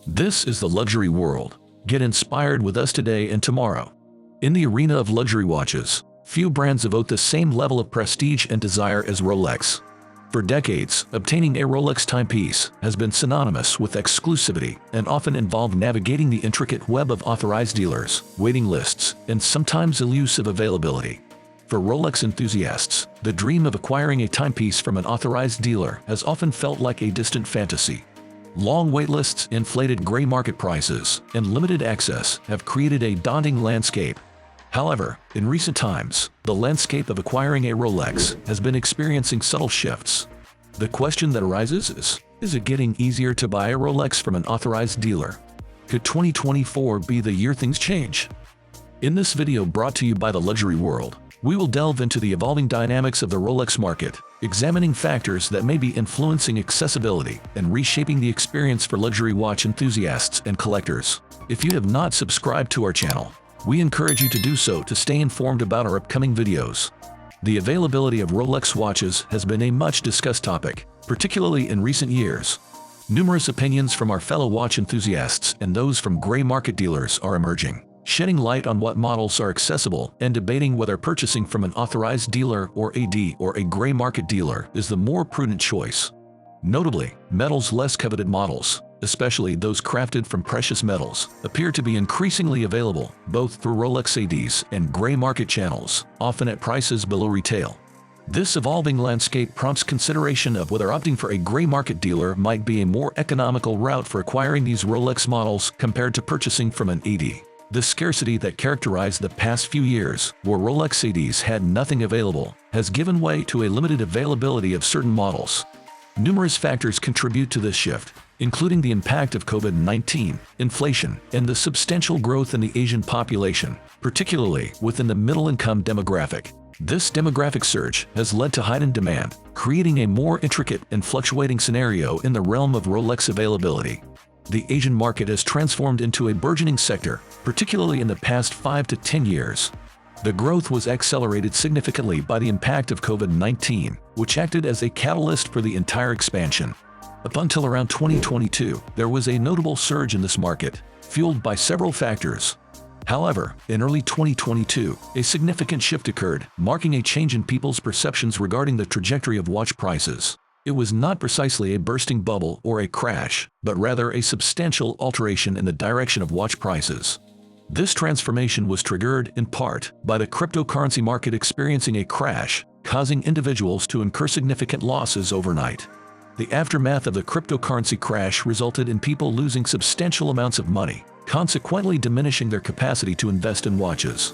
This is the luxury world. Get inspired with us today and tomorrow. In the arena of luxury watches, few brands evoke the same level of prestige and desire as Rolex. For decades, obtaining a Rolex timepiece has been synonymous with exclusivity and often involved navigating the intricate web of authorized dealers, waiting lists, and sometimes elusive availability. For Rolex enthusiasts, the dream of acquiring a timepiece from an authorized dealer has often felt like a distant fantasy. Long waitlists, inflated gray market prices, and limited access have created a daunting landscape. However, in recent times, the landscape of acquiring a Rolex has been experiencing subtle shifts. The question that arises is it getting easier to buy a Rolex from an authorized dealer? Could 2024 be the year things change? In this video brought to you by the Luxury World, we will delve into the evolving dynamics of the Rolex market, examining factors that may be influencing accessibility and reshaping the experience for luxury watch enthusiasts and collectors. If you have not subscribed to our channel, we encourage you to do so to stay informed about our upcoming videos. The availability of Rolex watches has been a much discussed topic, particularly in recent years. Numerous opinions from our fellow watch enthusiasts and those from gray market dealers are emerging, shedding light on what models are accessible and debating whether purchasing from an authorized dealer or a gray market dealer is the more prudent choice. Notably, metals less coveted models, especially those crafted from precious metals, appear to be increasingly available both through Rolex ADs and gray market channels, often at prices below retail. This evolving landscape prompts consideration of whether opting for a gray market dealer might be a more economical route for acquiring these Rolex models compared to purchasing from an AD. The scarcity that characterized the past few years, where Rolex ADs had nothing available, has given way to a limited availability of certain models. Numerous factors contribute to this shift, including the impact of COVID-19, inflation, and the substantial growth in the Asian population, particularly within the middle-income demographic. This demographic surge has led to heightened demand, creating a more intricate and fluctuating scenario in the realm of Rolex availability. The Asian market has transformed into a burgeoning sector, particularly in the past 5 to 10 years. The growth was accelerated significantly by the impact of COVID-19, which acted as a catalyst for the entire expansion. Up until around 2022, there was a notable surge in this market, fueled by several factors. However, in early 2022, a significant shift occurred, marking a change in people's perceptions regarding the trajectory of watch prices. It was not precisely a bursting bubble or a crash, but rather a substantial alteration in the direction of watch prices. This transformation was triggered, in part, by the cryptocurrency market experiencing a crash, causing individuals to incur significant losses overnight. The aftermath of the cryptocurrency crash resulted in people losing substantial amounts of money, consequently diminishing their capacity to invest in watches.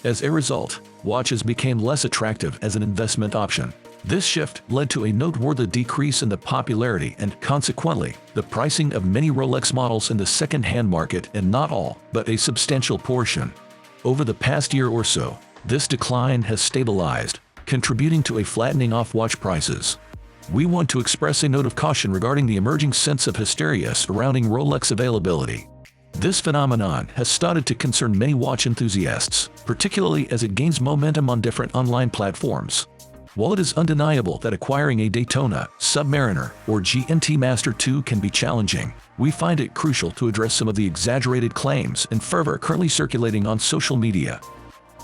As a result, watches became less attractive as an investment option. This shift led to a noteworthy decrease in the popularity and, consequently, the pricing of many Rolex models in the second-hand market, and not all, but a substantial portion. Over the past year or so, this decline has stabilized, contributing to a flattening of watch prices. We want to express a note of caution regarding the emerging sense of hysteria surrounding Rolex availability. This phenomenon has started to concern many watch enthusiasts, particularly as it gains momentum on different online platforms. While it is undeniable that acquiring a Daytona, Submariner, or GMT Master II can be challenging, we find it crucial to address some of the exaggerated claims and fervor currently circulating on social media.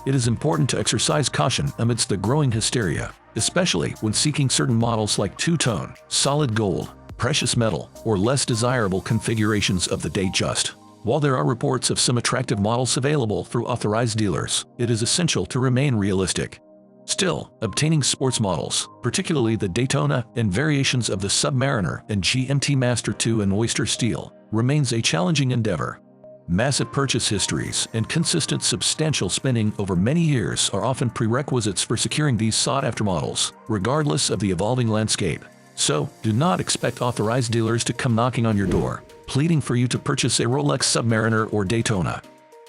It is important to exercise caution amidst the growing hysteria, especially when seeking certain models like two-tone, solid gold, precious metal, or less desirable configurations of the datejust. While there are reports of some attractive models available through authorized dealers, it is essential to remain realistic. Still, obtaining sports models, particularly the Daytona and variations of the Submariner and GMT Master II in oyster steel, remains a challenging endeavor. Massive purchase histories and consistent substantial spending over many years are often prerequisites for securing these sought-after models, regardless of the evolving landscape. So, do not expect authorized dealers to come knocking on your door, pleading for you to purchase a Rolex Submariner or Daytona.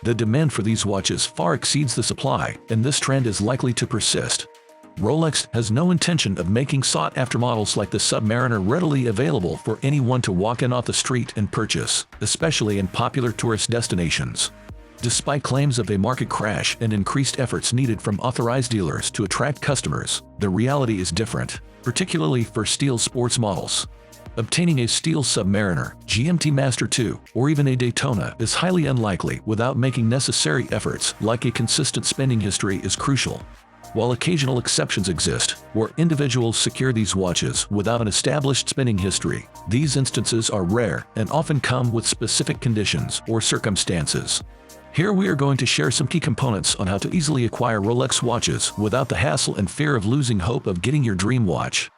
The demand for these watches far exceeds the supply, and this trend is likely to persist. Rolex has no intention of making sought-after models like the Submariner readily available for anyone to walk in off the street and purchase, especially in popular tourist destinations. Despite claims of a market crash and increased efforts needed from authorized dealers to attract customers, the reality is different, particularly for steel sports models. Obtaining a steel submariner, GMT Master 2, or even a Daytona is highly unlikely without making necessary efforts like a consistent spending history is crucial. While occasional exceptions exist, where individuals secure these watches without an established spending history, these instances are rare and often come with specific conditions or circumstances. Here we are going to share some key components on how to easily acquire Rolex watches without the hassle and fear of losing hope of getting your dream watch.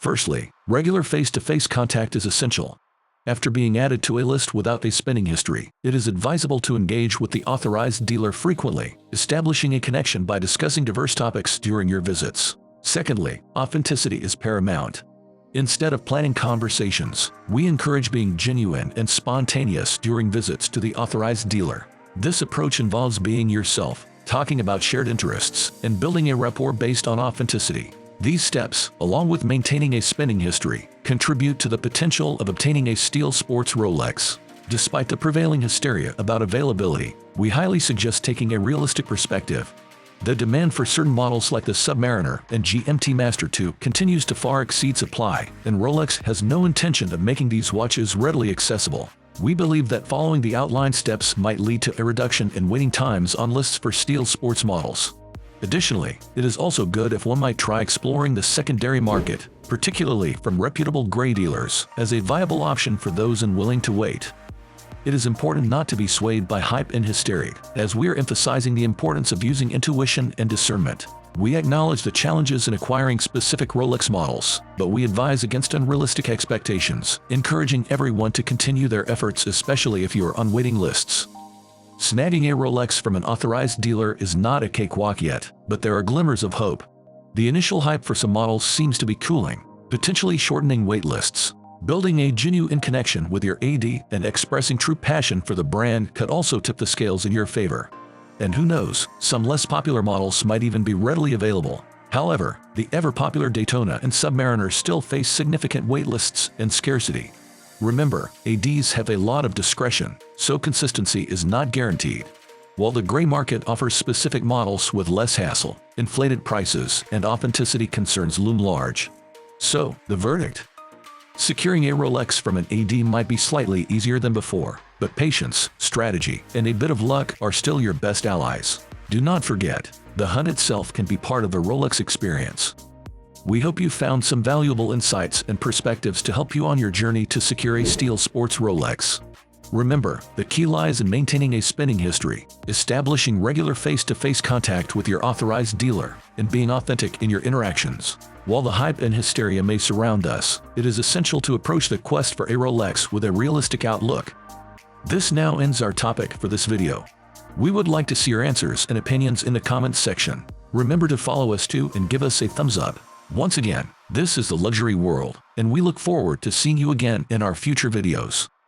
Firstly, regular face-to-face contact is essential. After being added to a list without a spending history, it is advisable to engage with the authorized dealer frequently, establishing a connection by discussing diverse topics during your visits. Secondly, authenticity is paramount. Instead of planning conversations, we encourage being genuine and spontaneous during visits to the authorized dealer. This approach involves being yourself, talking about shared interests, and building a rapport based on authenticity. These steps, along with maintaining a spending history, contribute to the potential of obtaining a steel sports Rolex. Despite the prevailing hysteria about availability, we highly suggest taking a realistic perspective. The demand for certain models like the Submariner and GMT Master 2 continues to far exceed supply, and Rolex has no intention of making these watches readily accessible. We believe that following the outlined steps might lead to a reduction in waiting times on lists for steel sports models. Additionally, it is also good if one might try exploring the secondary market, particularly from reputable gray dealers, as a viable option for those unwilling to wait. It is important not to be swayed by hype and hysteria, as we are emphasizing the importance of using intuition and discernment. We acknowledge the challenges in acquiring specific Rolex models, but we advise against unrealistic expectations, encouraging everyone to continue their efforts, especially if you are on waiting lists. Snagging a Rolex from an authorized dealer is not a cakewalk yet, but there are glimmers of hope. The initial hype for some models seems to be cooling, potentially shortening wait lists. Building a genuine connection with your AD and expressing true passion for the brand could also tip the scales in your favor. And who knows, some less popular models might even be readily available. However, the ever-popular Daytona and Submariner still face significant wait lists and scarcity. Remember, ADs have a lot of discretion, so consistency is not guaranteed. While the gray market offers specific models with less hassle, inflated prices and authenticity concerns loom large. So, the verdict? Securing a Rolex from an AD might be slightly easier than before, but patience, strategy, and a bit of luck are still your best allies. Do not forget, the hunt itself can be part of the Rolex experience. We hope you found some valuable insights and perspectives to help you on your journey to secure a steel sports Rolex. Remember, the key lies in maintaining a spending history, establishing regular face-to-face contact with your authorized dealer, and being authentic in your interactions. While the hype and hysteria may surround us, it is essential to approach the quest for a Rolex with a realistic outlook. This now ends our topic for this video. We would like to see your answers and opinions in the comments section. Remember to follow us too and give us a thumbs up. Once again, this is the Luxury World, and we look forward to seeing you again in our future videos.